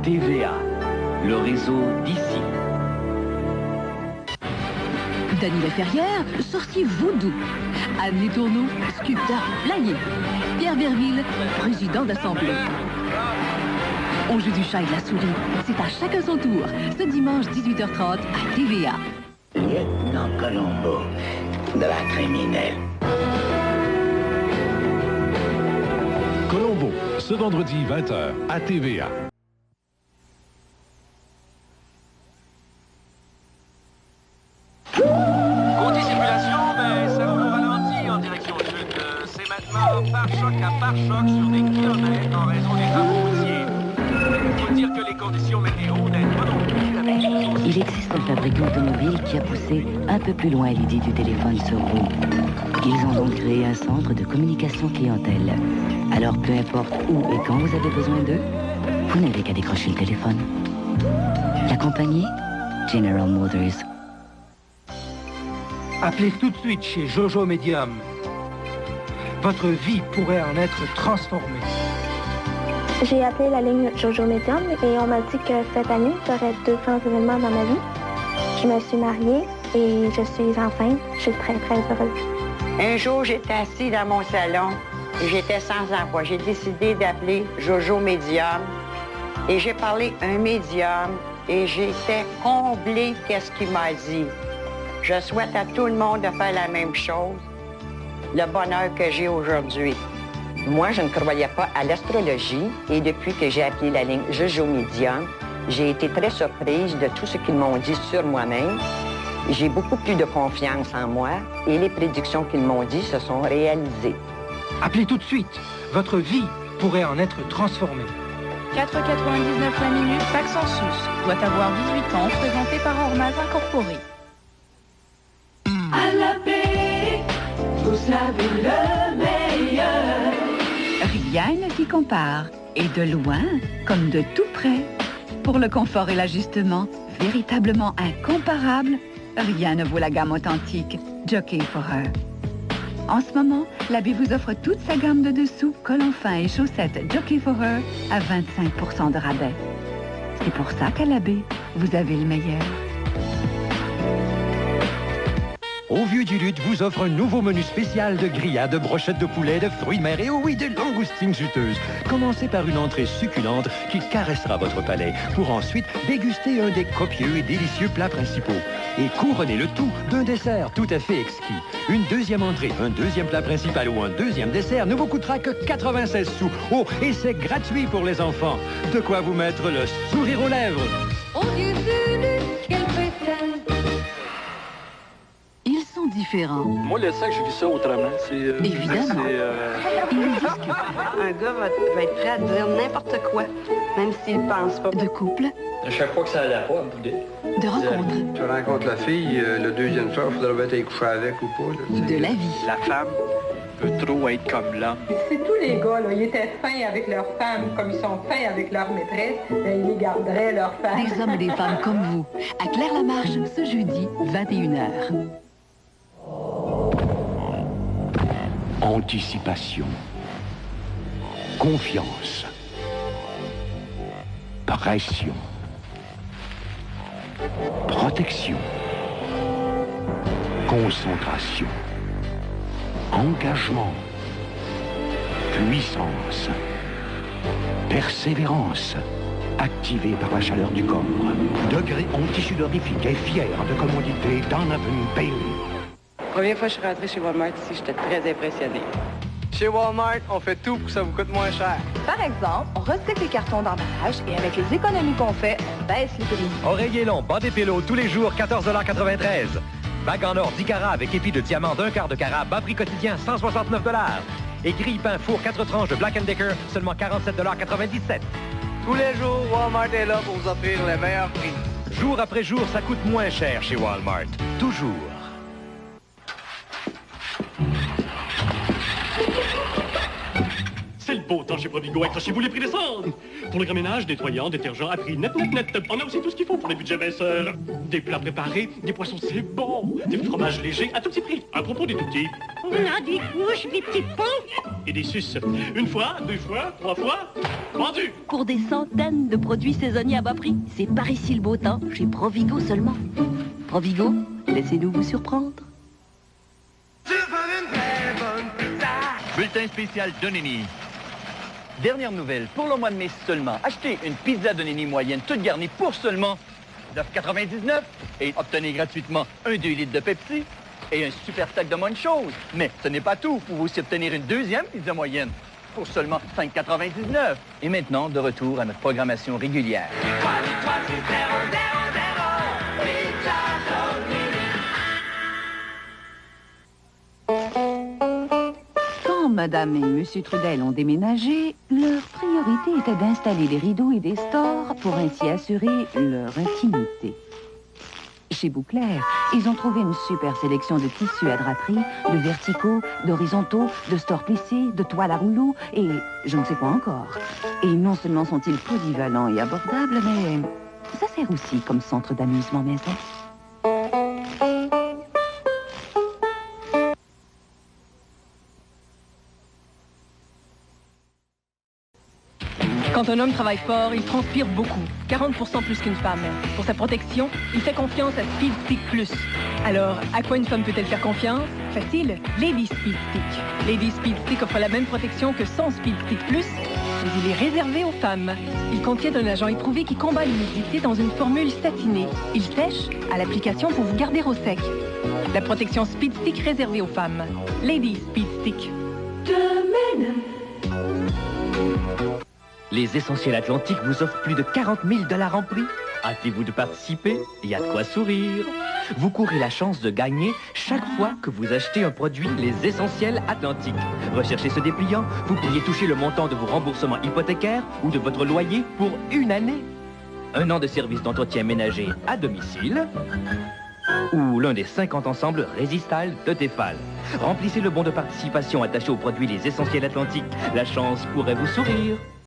TVA, le réseau d'ici. Dany Laferrière, sorcier vaudou. Anne Letourneau, sculpteur plaillé. Pierre Verville, président d'Assemblée. On joue du chat et de la souris. C'est à chacun son tour. Ce dimanche 18h30 à TVA. Lieutenant Colombo, de la criminelle. Colombo, ce vendredi 20h à TVA. Côté circulation, ça roule au ralenti en direction sud. C'est maintenant pare-choc à pare-choc sur des kilomètres en raison des travaux routiers. Il faut dire que les conditions météo n'aident pas non plus avec... Il existe un fabricant automobile qui a poussé un peu plus loin l'idée du téléphone sur roue. Ils ont donc créé un centre de communication clientèle. Alors peu importe où et quand vous avez besoin d'eux, vous n'avez qu'à décrocher le téléphone. La compagnie General Motors. Appelez tout de suite chez Jojo Medium. Votre vie pourrait en être transformée. J'ai appelé la ligne Jojo Medium et on m'a dit que cette année, j'aurais 2 grands événements dans ma vie. Je me suis mariée et je suis enceinte. Je suis très, très heureuse. Un jour, j'étais assise dans mon salon et j'étais sans emploi. J'ai décidé d'appeler Jojo Medium et j'ai parlé à un médium et j'étais comblée qu'est-ce qu'il m'a dit. Je souhaite à tout le monde de faire la même chose, le bonheur que j'ai aujourd'hui. Moi, je ne croyais pas à l'astrologie et depuis que j'ai appelé la ligne Jojo Medium, j'ai été très surprise de tout ce qu'ils m'ont dit sur moi-même. J'ai beaucoup plus de confiance en moi et les prédictions qu'ils m'ont dit se sont réalisées. Appelez tout de suite. Votre vie pourrait en être transformée. 4,99 la minute, Pax Sensus. Doit avoir 18 ans, présenté par Ormaz Incorporé. À la paix, vous savez le meilleur. Rien ne s'y compare. Et de loin, comme de tout près. Pour le confort et l'ajustement, véritablement incomparable, rien ne vaut la gamme authentique Jockey for Her. En ce moment, Labé vous offre toute sa gamme de dessous, collants fins et chaussettes Jockey for Her à 25% de rabais. C'est pour ça qu'à Labé, vous avez le meilleur. Au Vieux du Lutte vous offre un nouveau menu spécial de grillades, de brochettes de poulet, de fruits de mer et oh oui, de langoustines juteuses. Commencez par une entrée succulente qui caressera votre palais pour ensuite déguster un des copieux et délicieux plats principaux. Et couronnez le tout d'un dessert tout à fait exquis. Une deuxième entrée, un deuxième plat principal ou un deuxième dessert ne vous coûtera que 96 sous. Oh, et c'est gratuit pour les enfants. De quoi vous mettre le sourire aux lèvres. Au Vieux du Lutte, quel pétale. Ils sont différents. Moi, le sexe, je vis ça autrement. Évidemment. Un gars va être prêt à dire n'importe quoi, même s'il ne pense pas. De couple. À chaque fois que ça allait pas, à bouder. De rencontre. Tu rencontres la fille, le deuxième soir, il faudrait être couché avec ou pas. Là, de la vie. La femme peut trop être comme l'homme. Si tous les gars, là, ils étaient fins avec leurs femmes comme ils sont fins avec leurs maîtresses, ben, ils les garderaient, leurs femmes. Des hommes et des femmes comme vous. À Claire-Lamarche, ce jeudi, 21h. Anticipation. Confiance. Pression. Protection. Concentration. Engagement. Puissance. Persévérance. Activé par la chaleur du corps. Degré antisudorifique et fier de commodité Donovan Bailey. Première fois que je suis rentrée chez Walmart ici, j'étais très impressionnée. Chez Walmart, on fait tout pour que ça vous coûte moins cher. Par exemple, on recycle les cartons d'emballage et avec les économies qu'on fait, on baisse les prix. Oreiller long, bas des pélos, tous les jours, 14,93 $. Bague en or 10 carats avec épi de diamant d'un quart de carat, bas prix quotidien, 169 $. Et grille-pain four 4 tranches de Black & Decker, seulement 47,97 $. Tous les jours, Walmart est là pour vous offrir les meilleurs prix. Jour après jour, ça coûte moins cher chez Walmart. Toujours. C'est le beau temps Maintenant, chez Provigo, accrochez-vous, les prix descendent. Pour le grand ménage, nettoyant, détergent, à prix net. On a aussi tout ce qu'il faut pour les budgets baisseurs. Des plats préparés, des poissons, c'est bon. Des fromages légers, à tout petit prix. À propos des tout petits. On a des couches, des petits pots. Et des suces. Une fois, deux fois, trois fois, vendu. Pour des centaines de produits saisonniers à bas prix, c'est par ici le beau temps, chez Provigo seulement. Provigo, laissez-nous vous surprendre. Bulletin spécial Donini. Dernière nouvelle, pour le mois de mai seulement, achetez une pizza Donini moyenne toute garnie pour seulement 9,99 et obtenez gratuitement un 2 litres de Pepsi et un super sac de bonnes choses. Mais ce n'est pas tout, vous pouvez aussi obtenir une deuxième pizza moyenne pour seulement 5,99. Et maintenant, de retour à notre programmation régulière. Quand Madame et Monsieur Trudel ont déménagé, leur priorité était d'installer des rideaux et des stores pour ainsi assurer leur intimité. Chez Bouclair, ils ont trouvé une super sélection de tissus à draperie, de verticaux, d'horizontaux, de stores plissés, de toiles à rouleaux et je ne sais quoi encore. Et non seulement sont-ils polyvalents et abordables, mais ça sert aussi comme centre d'amusement maison. Quand un homme travaille fort, il transpire beaucoup, 40% plus qu'une femme. Pour sa protection, il fait confiance à Speed Stick Plus. Alors, à quoi une femme peut-elle faire confiance? Facile, Lady Speed Stick. Lady Speed Stick offre la même protection que son Speed Stick Plus, mais il est réservé aux femmes. Il contient un agent éprouvé qui combat l'humidité dans une formule satinée. Il sèche à l'application pour vous garder au sec. La protection Speed Stick réservée aux femmes. Lady Speed Stick. Les Essentiels Atlantiques vous offrent plus de 40 000 $ en prix. Hâtez-vous de participer, il y a de quoi sourire. Vous courez la chance de gagner chaque fois que vous achetez un produit Les Essentiels Atlantiques. Recherchez ce dépliant, vous pourriez toucher le montant de vos remboursements hypothécaires ou de votre loyer pour une année. Un an de service d'entretien ménager à domicile ou l'un des 50 ensembles Résistal de Tefal. Remplissez le bon de participation attaché au produit Les Essentiels Atlantiques. La chance pourrait vous sourire.